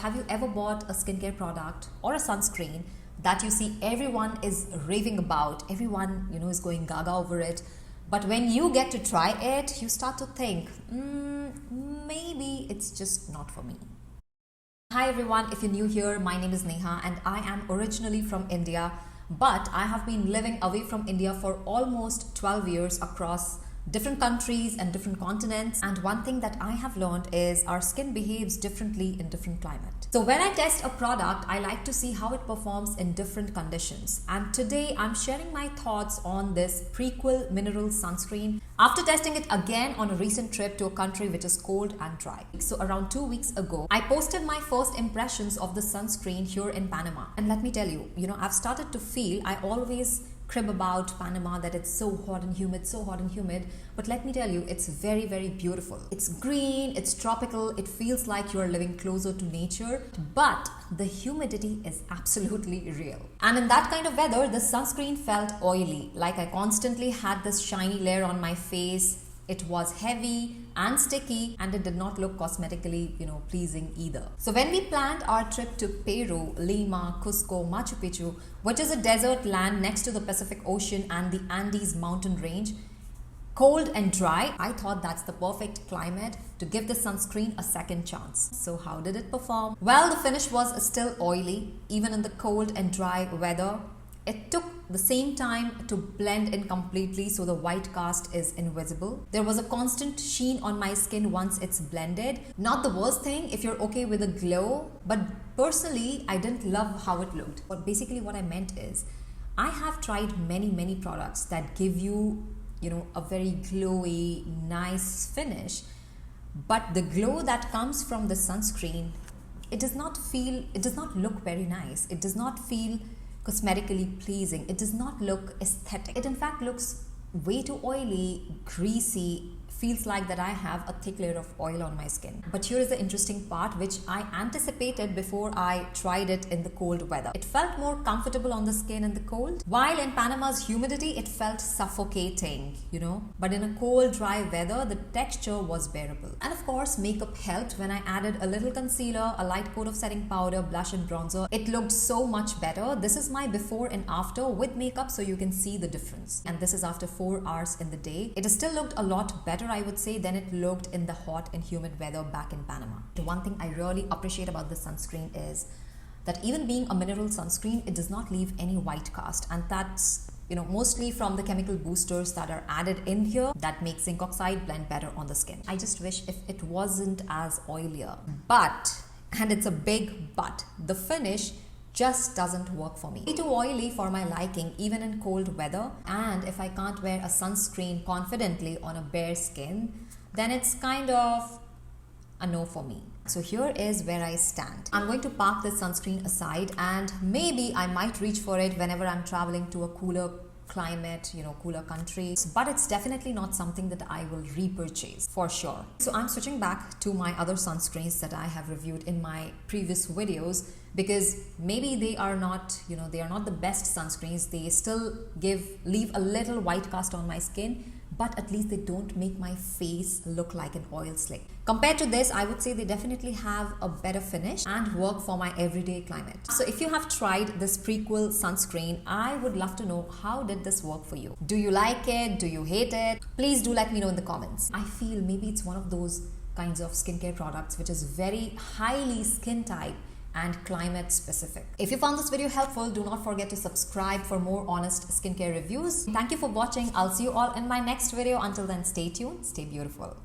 Have you ever bought a skincare product or a sunscreen that you see everyone is raving about, everyone is going gaga over it, but when you get to try it, you start to think, maybe it's just not for me. Hi everyone, if you're new here, my name is Neha and I am originally from India, but I have been living away from India for almost 12 years across different countries and different continents. And one thing that I have learned is our skin behaves differently in different climate. So when I test a product, I like to see how it performs in different conditions. And today I'm sharing my thoughts on this Prequel Mineral Sunscreen after testing it again on a recent trip to a country which is cold and dry. So around 2 weeks ago, I posted my first impressions of the sunscreen here in Panama. And let me tell you, I've started to feel, I always crib about Panama that it's so hot and humid, but let me tell you, it's very, very beautiful. It's green, it's tropical, it feels like you're living closer to nature, but the humidity is absolutely real. And in that kind of weather, the sunscreen felt oily, like I constantly had this shiny layer on my face. It was heavy and sticky, and it did not look cosmetically, pleasing either. So when we planned our trip to Peru, Lima, Cusco, Machu Picchu, which is a desert land next to the Pacific Ocean and the Andes mountain range, cold and dry, I thought that's the perfect climate to give the sunscreen a second chance. So how did it perform? Well, the finish was still oily, even in the cold and dry weather. It took the same time to blend in completely, so the white cast is invisible. There was a constant sheen on my skin once it's blended. Not the worst thing if you're okay with a glow, but personally, I didn't love how it looked. But basically what I meant is, I have tried many products that give you, a very glowy, nice finish, but the glow that comes from the sunscreen, it does not look very nice. It does not feel cosmetically pleasing. It does not look aesthetic. It in fact looks way too oily, greasy, feels like that I have a thick layer of oil on my skin. But here is the interesting part, which I anticipated before I tried it in the cold weather. It felt more comfortable on the skin in the cold, while in Panama's humidity, it felt suffocating, But in a cold, dry weather, the texture was bearable. And of course, makeup helped. When I added a little concealer, a light coat of setting powder, blush and bronzer, it looked so much better. This is my before and after with makeup, so you can see the difference. And this is after 4 hours in the day. It still looked a lot better, I would say, than it looked in the hot and humid weather back in Panama. The one thing I really appreciate about this sunscreen is that even being a mineral sunscreen, it does not leave any white cast, and that's mostly from the chemical boosters that are added in here that make zinc oxide blend better on the skin. I just wish if it wasn't as oilier, but, and it's a big but, the finish just doesn't work for me. Way too oily for my liking, even in cold weather. And if I can't wear a sunscreen confidently on a bare skin, then it's kind of a no for me. So here is where I stand. I'm going to park this sunscreen aside, and maybe I might reach for it whenever I'm traveling to a cooler climate, cooler countries, but it's definitely not something that I will repurchase for sure. So I'm switching back to my other sunscreens that I have reviewed in my previous videos, because maybe they are not, they are not the best sunscreens. They still leave a little white cast on my skin, but at least they don't make my face look like an oil slick. Compared to this, I would say they definitely have a better finish and work for my everyday climate. So if you have tried this Prequel sunscreen, I would love to know, how did this work for you? Do you like it? Do you hate it? Please do let me know in the comments. I feel maybe it's one of those kinds of skincare products which is very highly skin type and climate specific. If you found this video helpful, do not forget to subscribe for more honest skincare reviews. Thank you for watching. I'll see you all in my next video. Until then, stay tuned, stay beautiful.